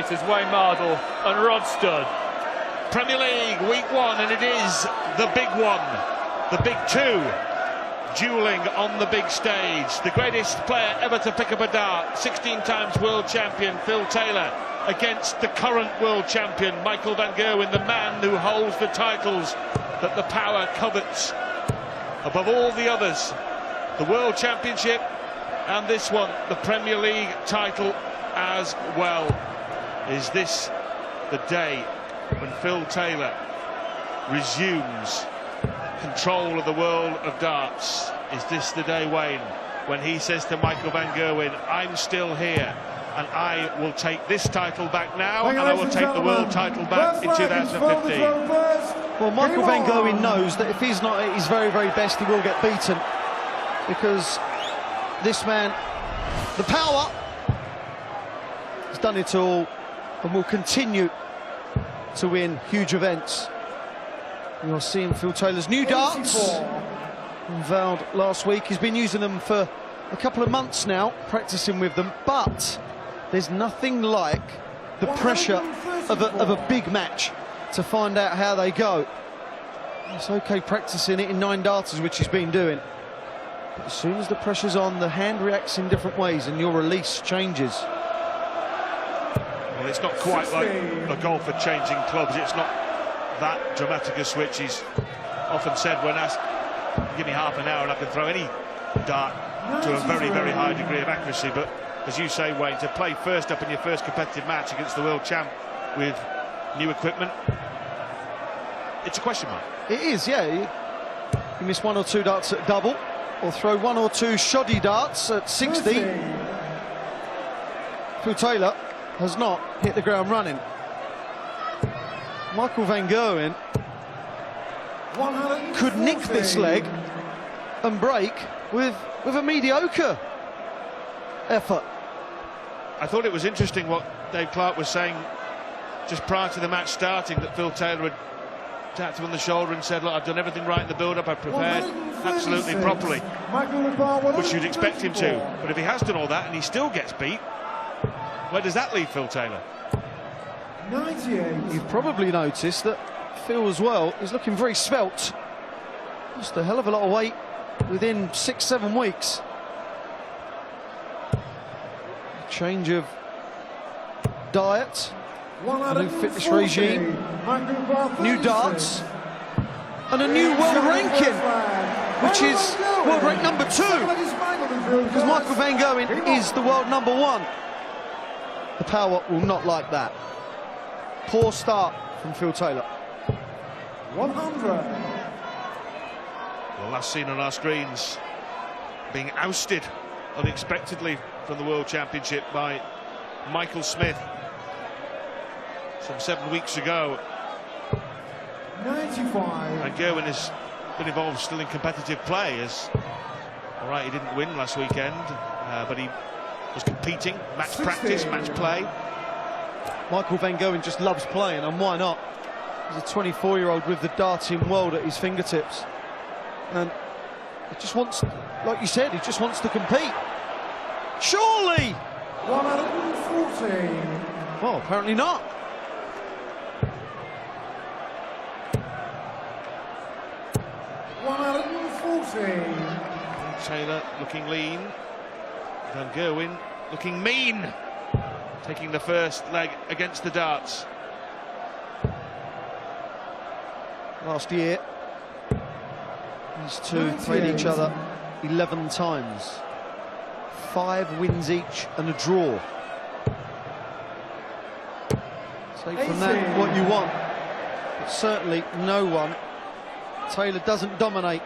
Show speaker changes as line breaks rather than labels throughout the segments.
It is Wayne Mardle and Rod Studd.
Premier League week 1, and it is the big one, the big two, duelling on the big stage. The greatest player ever to pick up a dart, 16 times world champion Phil Taylor, against the current world champion Michael van Gerwen, the man who holds the titles that the power covets above all the others. The World Championship and this one, the Premier League title as well. Is this the day when Phil Taylor resumes control of the world of darts? Is this the day, Wayne, when he says to Michael van Gerwen, I'm still here and I will take this title back now, and I will take the world title back in 2015?
Well, Michael van Gerwen knows that if he's not at his very, very best, he will get beaten, because this man, the power, has done it all and will continue to win huge events. You're seeing Phil Taylor's new darts, unveiled last week. He's been using them for a couple of months now, practicing with them, but there's nothing like the pressure of a big match to find out how they go. It's okay practicing it in 9 darters, which he's been doing, but as soon as the pressure's on, the hand reacts in different ways and your release changes.
Well, it's not quite like a golfer changing clubs. It's not that dramatic a switch. He's often said, when asked, give me half an hour and I can throw any dart to a very, very high degree of accuracy. But as you say, Wayne, to play first up in your first competitive match against the world champ with new equipment, it's a question mark.
It is, yeah. You miss 1 or 2 darts at double, or throw 1 or 2 shoddy darts at 60. Phil Taylor has not hit the ground running. Michael van Gerwen could nick this leg and break with a mediocre effort.
I thought it was interesting what Dave Clark was saying just prior to the match starting, that Phil Taylor had tapped him on the shoulder and said, look, I've done everything right in the build-up, I've prepared absolutely properly, which you'd expect him to. But if he has done all that and he still gets beat, where does that leave Phil Taylor?
98. You've probably noticed that Phil as well is looking very svelte. Just a hell of a lot of weight within 6-7 weeks. A change of diet, a new fitness regime, new darts, and a new world ranking, which is world rank number 2, because Michael van Gerwen is the world number 1. The power will not like that. Poor start from Phil Taylor.
100. Well, last seen on our screens, being ousted unexpectedly from the World Championship by Michael Smith some 7 weeks ago.
95.
And Gerwen has been involved still in competitive play. As all right, he didn't win last weekend, but he was competing, match practice, match play.
Michael van Gerwen just loves playing, and why not? He's a 24-year-old with the darting world at his fingertips, and he just wants, like you said, he just wants to compete. Surely! 114. Well, apparently not.
Taylor looking lean, Van Gerwen looking mean, taking the first leg against the darts.
Last year, these two played each other 11 times. 5 wins each and a draw. Take from that what you want, but certainly no one. Taylor doesn't dominate,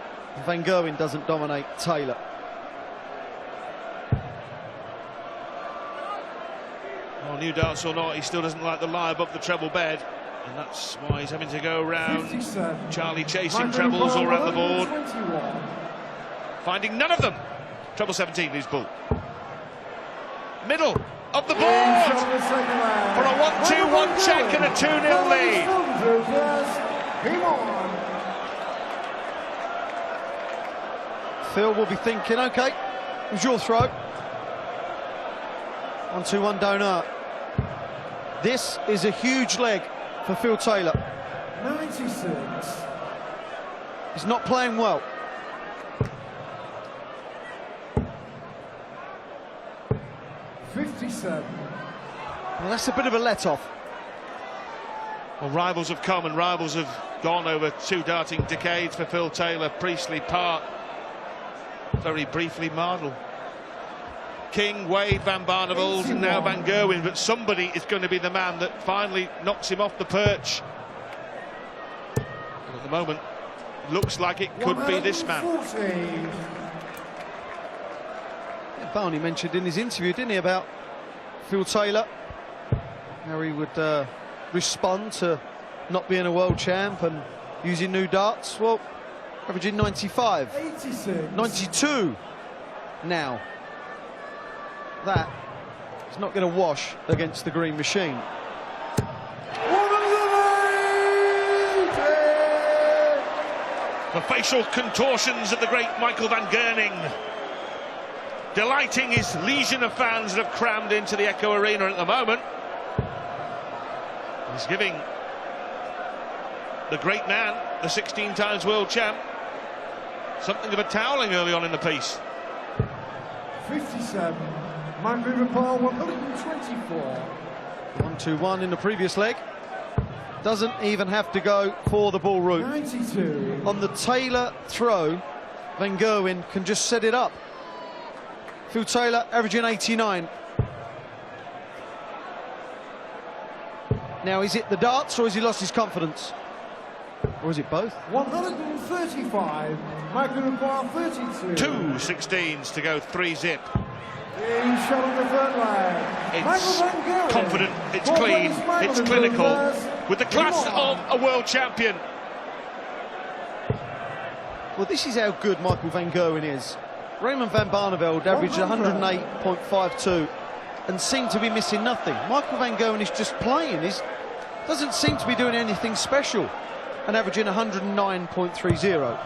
Van Gerwen doesn't dominate Taylor.
Well, new darts or not, he still doesn't like the lie above the treble bed, and that's why he's having to go around Charlie chasing trebles all around the board, finding none of them. Treble 17, loose ball. Middle of the board for a 1-2-1 check and a 2-0 lead.
Phil will be thinking, OK, it was your throw. 1-2-1 don't hurt. This is a huge leg for Phil Taylor.
96.
He's not playing well. Well, that's a bit of a let-off.
Well, rivals have come and rivals have gone over 2 darting decades for Phil Taylor. Priestley, Park, very briefly Mardle, King, Wade, Van Barneveld, and now Van Gerwen. But somebody is going to be the man that finally knocks him off the perch. And at the moment, looks like it could be this man.
Yeah, Barney mentioned in his interview, didn't he, about Phil Taylor, how he would respond to not being a world champ and using new darts. Well, averaging 95,
86.
92 now. That is not going to wash against the green machine.
The facial contortions of the great Michael van Gerwen, delighting his legion of fans that have crammed into the Echo Arena at the moment. He's giving the great man, the 16 times world champ, something of a toweling early on in the piece.
57. Michael Repar 124.
1-2-1 in the previous leg. Doesn't even have to go for the ball route.
92.
On the Taylor throw, Van Gerwen can just set it up. Phil Taylor averaging 89. Now, is it the darts or has he lost his confidence? Or is it both?
135. Michael Repar 32.
2 16s to go, 3-zip.
Being shot on the third leg.
It's
Michael Van Gerwen.
confident, it's
4
clean,
points, Michael
it's
in
clinical,
reverse.
with the class of a world champion.
Well, this is how good Michael Van Gerwen is. Raymond van Barneveld averaged 108.52 and seemed to be missing nothing. Michael Van Gerwen is just playing. He doesn't seem to be doing anything special and averaging 109.30.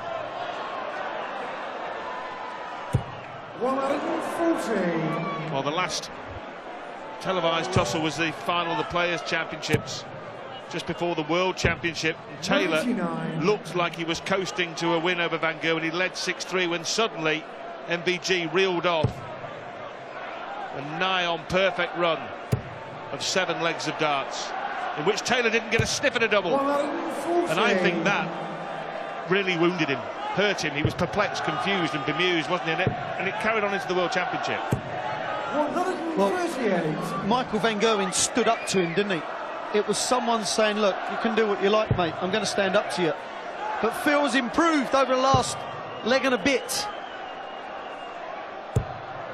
140.
Well, the last televised tussle was the final of the Players' Championships just before the World Championship. And Taylor
99.
looked like he was coasting to a win over Van Gerwen. He led 6-3 when suddenly MVG reeled off a nigh-on perfect run of 7 legs of darts, in which Taylor didn't get a sniff at a double.
140.
And I think that really wounded him, hurt him. He was perplexed, confused and bemused, wasn't he? And it carried on into the World Championship.
138.
Michael Van Gerwen stood up to him, didn't he? It was someone saying, look, you can do what you like, mate. I'm going to stand up to you. But Phil's improved over the last leg and a bit.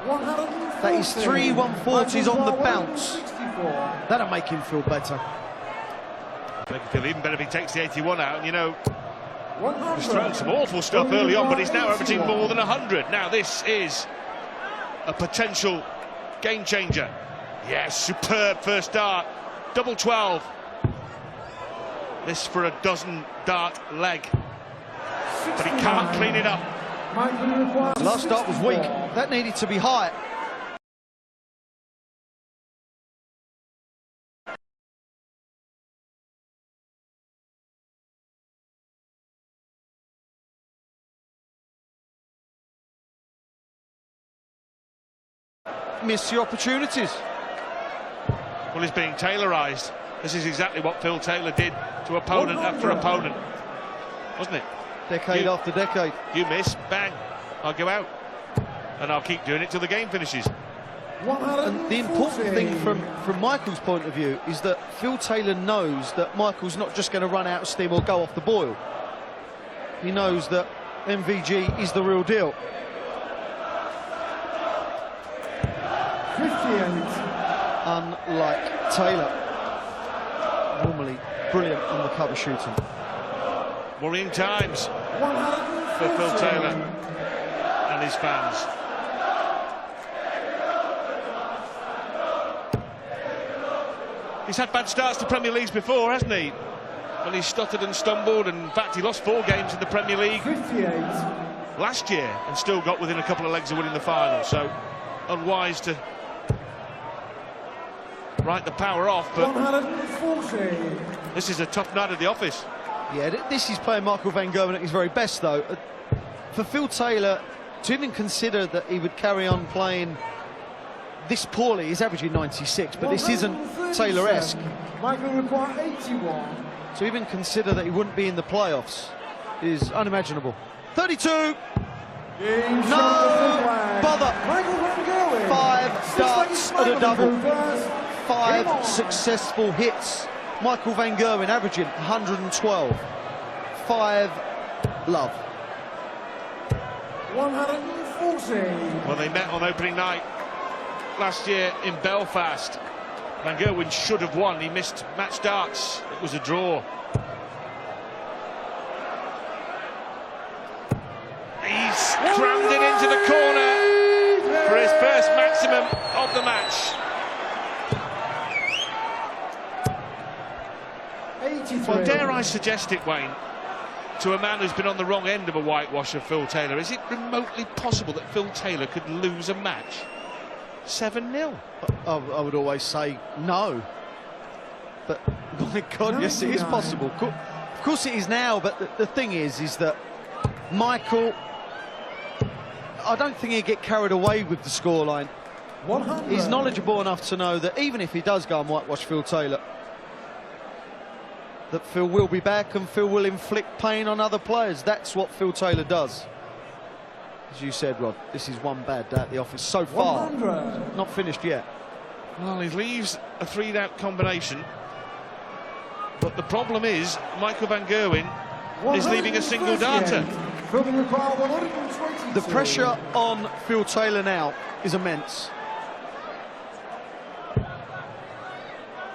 That is 3 140s on the bounce. That'll make him feel better.
Make him feel even better if he takes the 81 out. And, you know, he's thrown some awful stuff early on, but he's now averaging more than 100. Now, this is a potential game changer. Yes, superb first dart. Double 12. This for a dozen dart leg. But he can't clean it up.
Last dart was weak. That needed to be high. Miss your opportunities.
Well, he's being Taylorised. This is exactly what Phil Taylor did to opponent after opponent, wasn't it?
Decade after decade.
You miss, bang, I'll go out. And I'll keep doing it till the game finishes.
And the important thing from Michael's point of view is that Phil Taylor knows that Michael's not just going to run out of steam or go off the boil. He knows that MVG is the real deal.
58.
Unlike Taylor, normally brilliant on the cover shooting.
Worrying times for Phil Taylor and his fans. He's had bad starts to Premier Leagues before, hasn't he? Well, he stuttered and stumbled, and in fact he lost 4 games in the Premier League
58.
last year and still got within a couple of legs of winning the final. So unwise to write the power off, but
140.
this is a tough night at the office.
Yeah, this is playing Michael van Gerwen at his very best, though. For Phil Taylor to even consider that he would carry on playing this poorly, he's averaging 96, but this isn't Taylor-esque.
Michael require 81.
To even consider that he wouldn't be in the playoffs is unimaginable. 32! No bother!
Michael van Gerwen.
5 darts at a double.
Reverse.
5 successful hits. Michael van Gerwen averaging 112. 5 love.
140.
Well, they met on opening night last year in Belfast. Van Gerwen should have won. He missed match darts. It was a draw. He's crammed it into the corner for his first maximum of the match.
83.
Well, dare I suggest it, Wayne, to a man who's been on the wrong end of a whitewash of Phil Taylor, is it remotely possible that Phil Taylor could lose a match 7-0?
I would always say no. But, my God, yes, it is possible. Of course it is now, but the thing is that Michael, I don't think he'd get carried away with the scoreline.
100.
He's knowledgeable enough to know that even if he does go and whitewash Phil Taylor, that Phil will be back and Phil will inflict pain on other players. That's what Phil Taylor does. As you said, Rod, this is one bad day at the office so far.
100.
Not finished yet.
Well, he leaves a 3-out combination. But the problem is, Michael van Gerwen is leaving a single darter.
The pressure on Phil Taylor now is immense.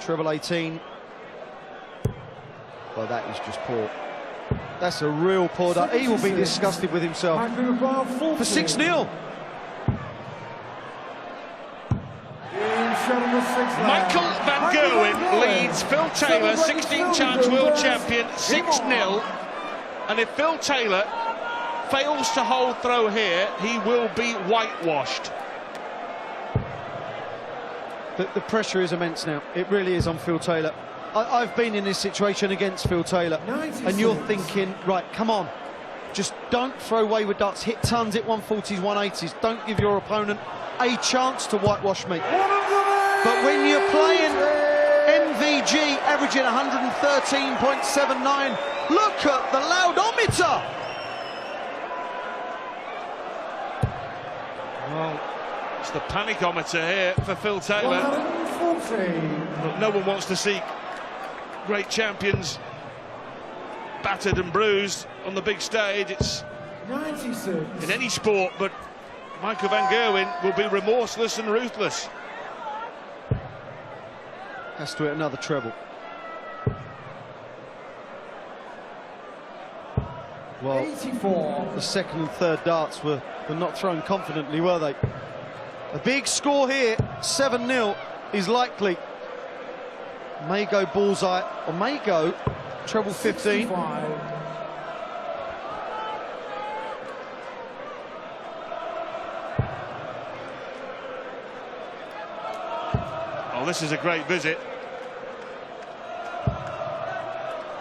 Treble 18. Well, that is just poor. That's a real poor dart. He will be disgusted with himself. For 6-0.
Michael van Gerwen leads Phil Taylor, 16-times world champion, 6-0. And if Phil Taylor fails to hold throw here, he will be whitewashed.
The pressure is immense now. It really is on Phil Taylor. I've been in this situation against Phil Taylor, 96. And you're thinking, right, come on, just don't throw wayward darts, hit tons, hit 140s, 180s, don't give your opponent a chance to whitewash me. But when you're playing MVG, averaging 113.79, look at the loudometer.
Well, it's the panicometer here for Phil Taylor.
140.
Look, no one wants to see great champions battered and bruised on the big stage. It's
96.
in any sport, but Michael van Gerwen will be remorseless and ruthless.
Has to hit another treble. Well,
84.
The second and third darts were not thrown confidently, were they? A big score here, 7-0, is likely. May go bullseye, or may go treble 15.
65.
Oh, this is a great visit.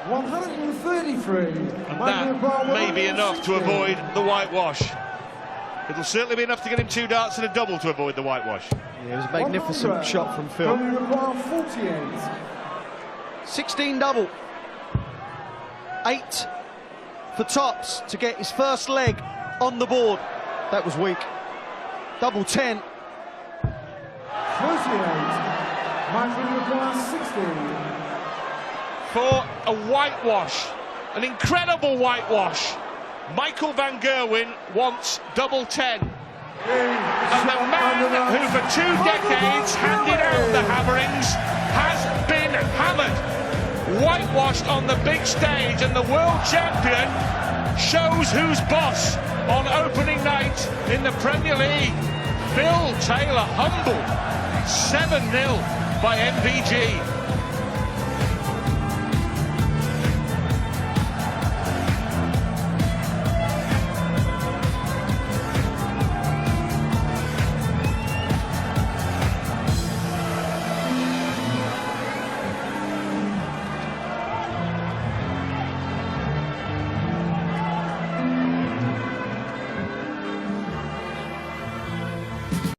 133.
And that may be enough to avoid the whitewash. It'll certainly be enough to get him 2 darts and a double to avoid the whitewash.
Yeah, it was a magnificent shot from Phil.
48.
16 double. 8 for tops to get his first leg on the board. That was weak. Double 10.
38. Michael requires 60.
For a whitewash, an incredible whitewash, Michael van Gerwen wants double 10. And the man who for 2 decades handed out the hammerings has been hammered. Whitewashed on the big stage, and the world champion shows who's boss on opening night in the Premier League. Phil Taylor humbled 7-0 by MVG.